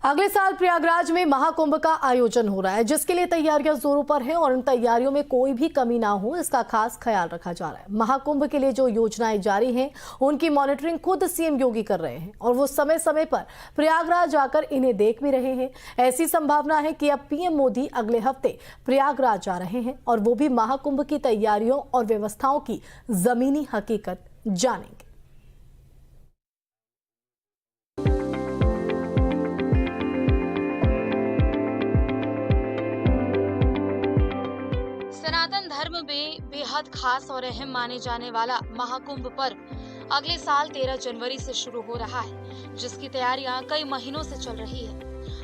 अगले साल प्रयागराज में महाकुंभ का आयोजन हो रहा है, जिसके लिए तैयारियां जोरों पर हैं और इन तैयारियों में कोई भी कमी ना हो, इसका खास ख्याल रखा जा रहा है। महाकुंभ के लिए जो योजनाएं जारी हैं, उनकी मॉनिटरिंग खुद सीएम योगी कर रहे हैं और वो समय समय पर प्रयागराज आकर इन्हें देख भी रहे हैं। ऐसी संभावना है कि अब पीएम मोदी अगले हफ्ते प्रयागराज आ रहे हैं और वो भी महाकुंभ की तैयारियों और व्यवस्थाओं की जमीनी हकीकत जानेंगे। सनातन धर्म में बेहद खास और अहम माने जाने वाला महाकुंभ पर्व अगले साल 13 जनवरी से शुरू हो रहा है, जिसकी तैयारियां कई महीनों से चल रही है।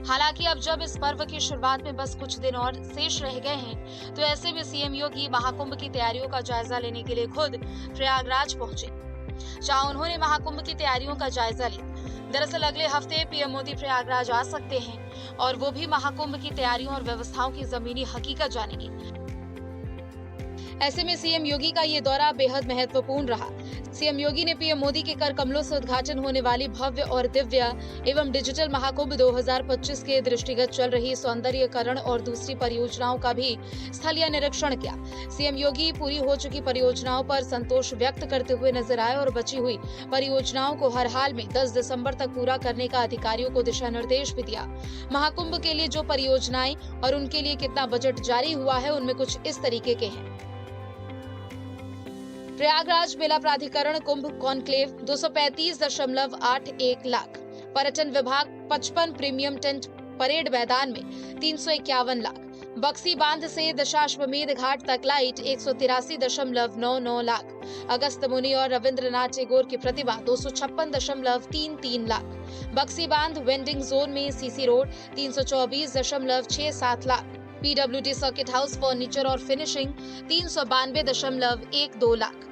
हालांकि अब जब इस पर्व की शुरुआत में बस कुछ दिन और शेष रह गए हैं, तो ऐसे में सीएम योगी महाकुंभ की तैयारियों का जायजा लेने के लिए खुद प्रयागराज पहुंचे, जहां उन्होंने महाकुंभ की तैयारियों का जायजा लिया। दरअसल अगले हफ्ते पीएम मोदी प्रयागराज आ सकते हैं और वो भी महाकुंभ की तैयारियों और व्यवस्थाओं की जमीनी हकीकत जानेंगे। ऐसे में सीएम योगी का ये दौरा बेहद महत्वपूर्ण रहा। सीएम योगी ने पीएम मोदी के कर कमलों से उद्घाटन होने वाली भव्य और दिव्य एवं डिजिटल महाकुंभ 2025 के दृष्टिगत चल रही सौंदर्यीकरण और दूसरी परियोजनाओं का भी स्थलीय निरीक्षण किया। सीएम योगी पूरी हो चुकी परियोजनाओं पर संतोष व्यक्त करते हुए नजर आए और बची हुई परियोजनाओं को हर हाल में 10 दिसंबर तक पूरा करने का अधिकारियों को दिशा निर्देश भी दिया। महाकुंभ के लिए जो परियोजनाएं और उनके लिए कितना बजट जारी हुआ है, उनमें कुछ इस तरीके के हैं। प्रयागराज मेला प्राधिकरण कुंभ कॉन्क्लेव 235.81 लाख, पर्यटन विभाग 55 प्रीमियम टेंट परेड मैदान में 351 लाख, बक्सी बांध से दशाश्वमेध घाट तक लाइट 183.99 लाख, अगस्त मुनि और रविंद्रनाथ टैगोर की प्रतिमा 256.33 लाख, बक्सी बांध वेंडिंग जोन में CC road 324.67 lakh, PWD circuit house furniture और फिनिशिंग 392.12 लाख।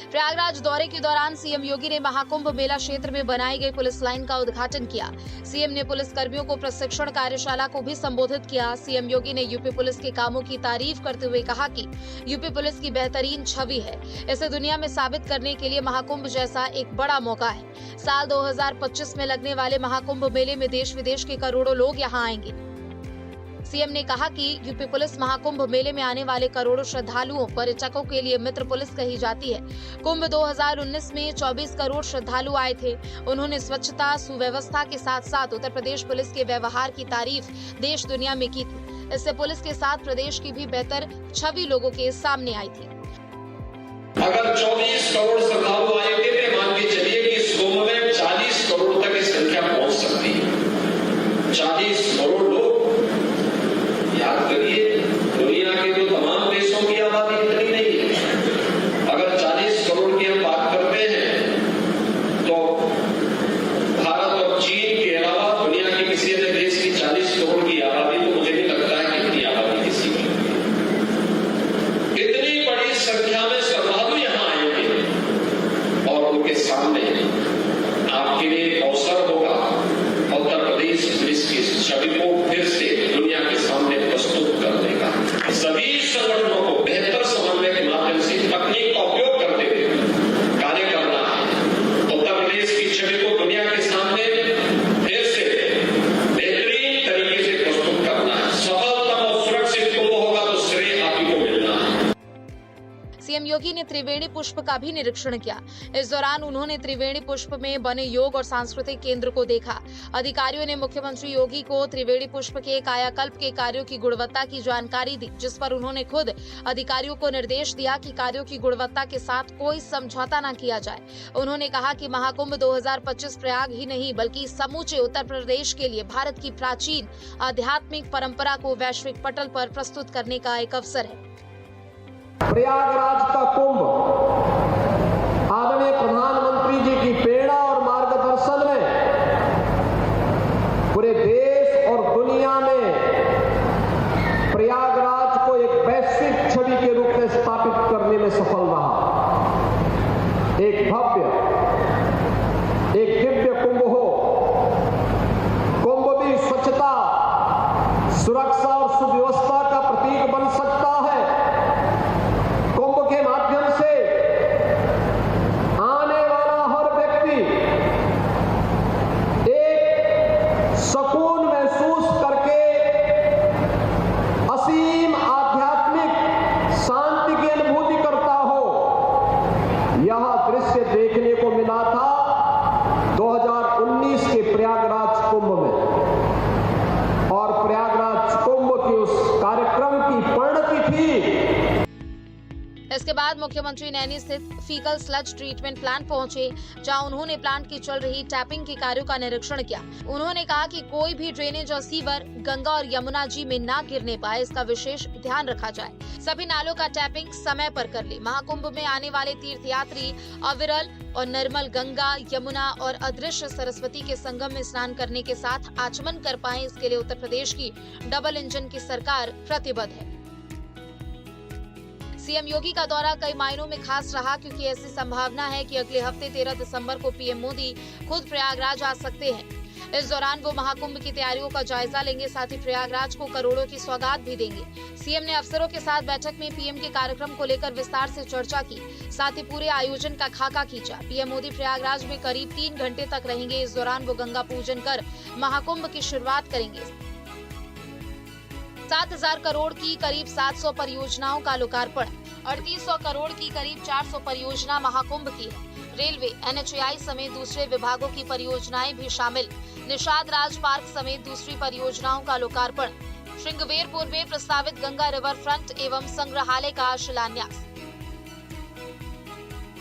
प्रयागराज दौरे के दौरान सीएम योगी ने महाकुंभ मेला क्षेत्र में बनाई गई पुलिस लाइन का उद्घाटन किया। सीएम ने पुलिस कर्मियों को प्रशिक्षण कार्यशाला को भी संबोधित किया। सीएम योगी ने यूपी पुलिस के कामों की तारीफ करते हुए कहा कि यूपी पुलिस की बेहतरीन छवि है, इसे दुनिया में साबित करने के लिए महाकुंभ जैसा एक बड़ा मौका है। साल 2025 में लगने वाले महाकुंभ मेले में देश विदेश के करोड़ों लोग यहाँ आएंगे। सीएम ने कहा कि यूपी पुलिस महाकुंभ मेले में आने वाले करोड़ों श्रद्धालुओं पर्यटकों के लिए मित्र पुलिस कही जाती है। कुंभ 2019 में 24 करोड़ श्रद्धालु आए थे। उन्होंने स्वच्छता, सुव्यवस्था के साथ साथ उत्तर प्रदेश पुलिस के व्यवहार की तारीफ देश दुनिया में की थी। इससे पुलिस के साथ प्रदेश की भी बेहतर छवि लोगों के सामने आई थी। अगर 24 करोड़ श्रद्धालु आएंगे तो मान के चलिए कि इस कुंभ में 40 करोड़ तक इस संख्या पहुंच सकती है। 40 करोड़ लोग, याद करिए, दुनिया के तो तमाम देशों की आबादी इतनी नहीं है। अगर 40 करोड़ की हम बात करते हैं तो भारत और चीन के अलावा दुनिया के किसी अन्य देश की 40 करोड़ की आबादी तो मुझे नहीं लगता है कि इतनी आबादी किसी की। इतनी बड़ी संख्या में श्रद्धालु यहां आएंगे और उनके सामने आपके लिए अवसर होगा उत्तर प्रदेश पुलिस की छवि को फिर से दुनिया के सामने प्रस्तुत करने का। सभी संगठनों को बेहतर समन्वय के माध्यम से तकनीक का उपयोग करते हुए कार्य करना है। उत्तर प्रदेश की छवि को दुनिया के सामने फिर से बेहतरीन तरीके से प्रस्तुत करना है। सफलतम और सुरक्षित कुंभ होगा तो श्रेय आप ही को मिलना है। सीएम योगी ने त्रिवेणी पुष्प का भी निरीक्षण किया। इस दौरान उन्होंने त्रिवेणी पुष्प में बने योग और सांस्कृतिक केंद्र को देखा। अधिकारियों ने मुख्यमंत्री योगी को त्रिवेणी पुष्प के कायाकल्प के कार्यों की गुणवत्ता की जानकारी दी, जिस पर उन्होंने खुद अधिकारियों को निर्देश दिया कि कार्यों की गुणवत्ता के साथ कोई समझौता न किया जाए। उन्होंने कहा कि महाकुंभ 2025 प्रयाग ही नहीं बल्कि समूचे उत्तर प्रदेश के लिए भारत की प्राचीन आध्यात्मिक परंपरा को वैश्विक पटल पर प्रस्तुत करने का एक अवसर है। प्रयागराज का कुंभ आदरणीय प्रधानमंत्री जी की प्रेरणा और मार्गदर्शन में पूरे देश और दुनिया में प्रयागराज को एक वैश्विक छवि के रूप में स्थापित करने में सफल रहा। एक भव्य, एक दिव्य कुंभ हो। कुंभ भी स्वच्छता, सुरक्षा और सुव्यवस्था का प्रतीक बन सकता है। के माध्यम से आने वाला हर व्यक्ति यह दृश्य देखने को मिला था 2019 के प्रयागराज कुंभ में, और प्रयागराज कुंभ के उस कार्यक्रम की परिणति थी। इसके बाद मुख्यमंत्री नैनी स्थित फीकल स्लज ट्रीटमेंट प्लांट पहुंचे, जहां उन्होंने प्लांट की चल रही टैपिंग के कार्यों का निरीक्षण किया। उन्होंने कहा कि कोई भी ड्रेनेज और सीवर गंगा और यमुना जी में ना गिरने पाए, इसका विशेष ध्यान रखा जाए। सभी नालों का टैपिंग समय पर कर ले। महाकुंभ में आने वाले तीर्थयात्री अविरल और निर्मल गंगा, यमुना और अदृश्य सरस्वती के संगम में स्नान करने के साथ आचमन कर पाएं, इसके लिए उत्तर प्रदेश की डबल इंजन की सरकार प्रतिबद्ध है। सीएम योगी का दौरा कई मायनों में खास रहा, क्योंकि ऐसी संभावना है कि अगले हफ्ते 13 दिसंबर को पीएम मोदी खुद प्रयागराज आ सकते हैं। इस दौरान वो महाकुंभ की तैयारियों का जायजा लेंगे, साथ ही प्रयागराज को करोड़ों की सौगात भी देंगे। सीएम ने अफसरों के साथ बैठक में पीएम के कार्यक्रम को लेकर विस्तार से चर्चा की, साथ ही पूरे आयोजन का खाका खींचा। पीएम मोदी प्रयागराज में करीब 3 घंटे तक रहेंगे। इस दौरान वो गंगा पूजन कर महाकुंभ की शुरुआत करेंगे। 7,000 करोड़ की करीब 700 परियोजनाओं का लोकार्पण, 3800 करोड़ की करीब 400 परियोजना महाकुंभ की है। रेलवे, NHAI समेत दूसरे विभागों की परियोजनाएं भी शामिल। निषाद राज पार्क समेत दूसरी परियोजनाओं का लोकार्पण। श्रृंगवेरपुर में प्रस्तावित गंगा रिवर फ्रंट एवं संग्रहालय का शिलान्यास।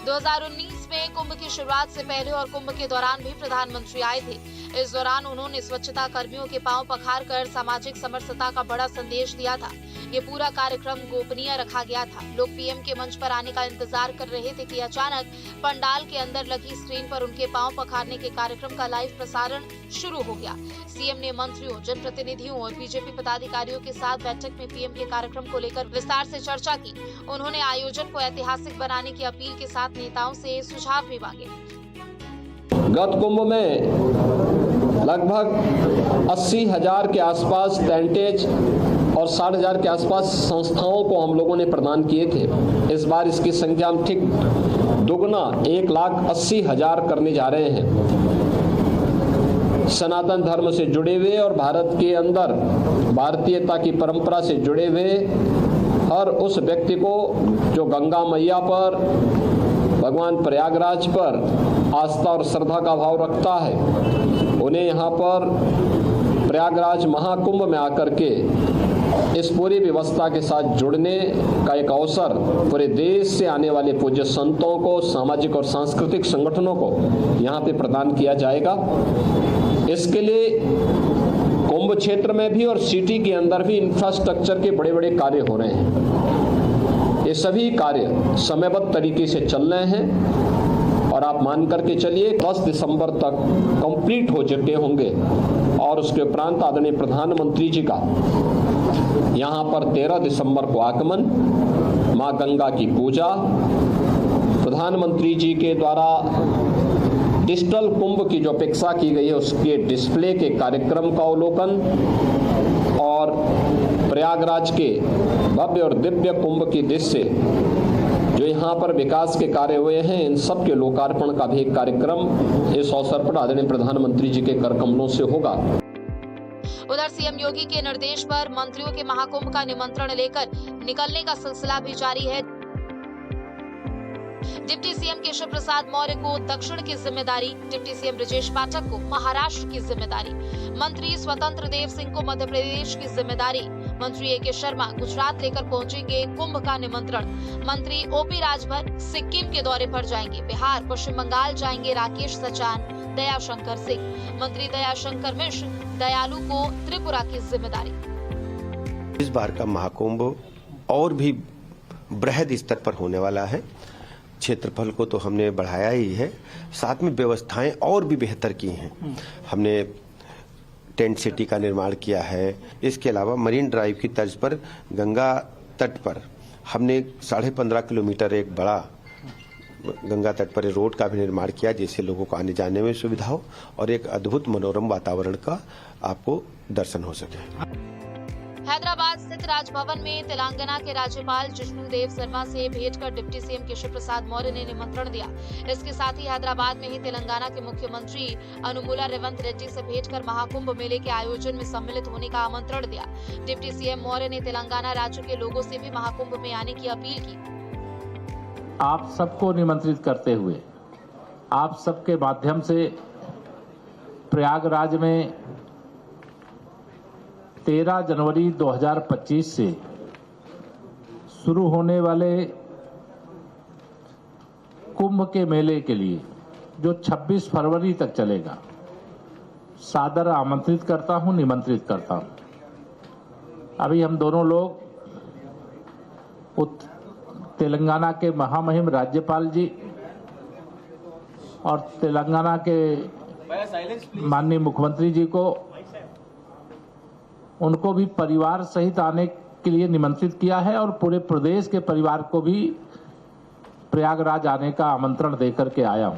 2019 में कुंभ की शुरुआत से पहले और कुंभ के दौरान भी प्रधानमंत्री आए थे। इस दौरान उन्होंने स्वच्छता कर्मियों के पांव पखार कर सामाजिक समरसता का बड़ा संदेश दिया था। ये पूरा कार्यक्रम गोपनीय रखा गया था। लोग पीएम के मंच पर आने का इंतजार कर रहे थे कि अचानक पंडाल के अंदर लगी स्क्रीन पर उनके पांव पखारने के कार्यक्रम का लाइव प्रसारण शुरू हो गया। सीएम ने मंत्रियों, जनप्रतिनिधियों और बीजेपी पदाधिकारियों के साथ बैठक में पीएम के कार्यक्रम को लेकर विस्तार से चर्चा की। उन्होंने आयोजन को ऐतिहासिक बनाने की अपील के साथ नेताओं से सुझाव भी मांगे। गत कुंभ में लगभग 80,000 के आसपास टेंटेज और 60,000 के आसपास संस्थाओं को हम लोगों ने प्रदान किए थे। इस बार इसकी संख्या हम ठीक दुगना 1,80,000 करने जा रहे हैं। सनातन धर्म से जुड़े हुए और भारत के अंदर भारतीयता की परंपरा से जुड़े हुए हर उस व्यक्ति को जो गंगा मैया पर, भगवान प्रयागराज पर आस्था और श्रद्धा का भाव रखता है, उन्हें यहाँ पर प्रयागराज महाकुंभ में आकर के इस पूरी व्यवस्था के साथ जुड़ने का एक अवसर पूरे देश से आने वाले पूज्य संतों को, सामाजिक और सांस्कृतिक संगठनों को यहाँ पे प्रदान किया जाएगा। इसके लिए कुंभ क्षेत्र में भी और सिटी के अंदर भी इंफ्रास्ट्रक्चर के बड़े बड़े कार्य हो रहे हैं। ये सभी कार्य समयबद्ध तरीके से चल रहे हैं और आप मान करके चलिए 10 दिसंबर तक कंप्लीट हो चुके होंगे। और उसके उपरांत आदरणीय प्रधानमंत्री जी का यहाँ पर 13 दिसंबर को आगमन, माँ गंगा की पूजा, प्रधानमंत्री जी के द्वारा डिजिटल कुंभ की जो अपेक्षा की गई है उसके डिस्प्ले के कार्यक्रम का अवलोकन और प्रयागराज के भव्य और दिव्य कुंभ की दृश्य जो यहाँ पर विकास के कार्य हुए हैं, इन सब के लोकार्पण का भी एक कार्यक्रम इस अवसर पर आदरणीय प्रधानमंत्री जी के कर कमलों से होगा। उधर सीएम योगी के निर्देश पर मंत्रियों के महाकुंभ का निमंत्रण लेकर निकलने का सिलसिला भी जारी है। डिप्टी सीएम केशव प्रसाद मौर्य को दक्षिण की जिम्मेदारी, डिप्टी सीएम ब्रजेश पाठक को महाराष्ट्र की जिम्मेदारी, मंत्री स्वतंत्र देव सिंह को मध्य प्रदेश की जिम्मेदारी, मंत्री ए.के. शर्मा गुजरात लेकर पहुंचेंगे कुंभ का निमंत्रण, मंत्री ओपी राजभर सिक्किम के दौरे पर जाएंगे, बिहार पश्चिम बंगाल जाएंगे राकेश सचान, दयाशंकर सिंह, मंत्री दयाशंकर मिश्र दयालु को त्रिपुरा की जिम्मेदारी। इस बार का महाकुंभ और भी बृहद स्तर पर होने वाला है। क्षेत्रफल को तो हमने बढ़ाया ही है, साथ में व्यवस्थाएं और भी बेहतर की हैं। हमने टेंट सिटी का निर्माण किया है। इसके अलावा मरीन ड्राइव की तर्ज पर गंगा तट पर हमने 15.5 किलोमीटर एक बड़ा गंगा तट पर रोड का भी निर्माण किया, जिससे लोगों को आने जाने में सुविधा हो और एक अद्भुत मनोरम वातावरण का आपको दर्शन हो सके। हैदराबाद स्थित राजभवन में तेलंगाना के राज्यपाल जिष्णुदेव शर्मा से भेंट कर डिप्टी सीएम केशव प्रसाद मौर्य ने निमंत्रण दिया। इसके साथ ही हैदराबाद में ही तेलंगाना के मुख्यमंत्री अनुमुला रेवंत रेड्डी से भेंट कर महाकुंभ मेले के आयोजन में सम्मिलित होने का आमंत्रण दिया। डिप्टी सीएम मौर्य ने तेलंगाना राज्य के लोगों से भी महाकुंभ में आने की अपील की। आप सबको निमंत्रित करते हुए आप सबके माध्यम से प्रयागराज में 13 जनवरी 2025 से शुरू होने वाले कुंभ के मेले के लिए जो 26 फरवरी तक चलेगा, सादर आमंत्रित करता हूं, निमंत्रित करता हूं। अभी हम दोनों लोग तेलंगाना के महामहिम राज्यपाल जी और तेलंगाना के माननीय मुख्यमंत्री जी को, उनको भी परिवार सहित आने के लिए निमंत्रित किया है और पूरे प्रदेश के परिवार को भी प्रयागराज आने का आमंत्रण देकर के आया हूं।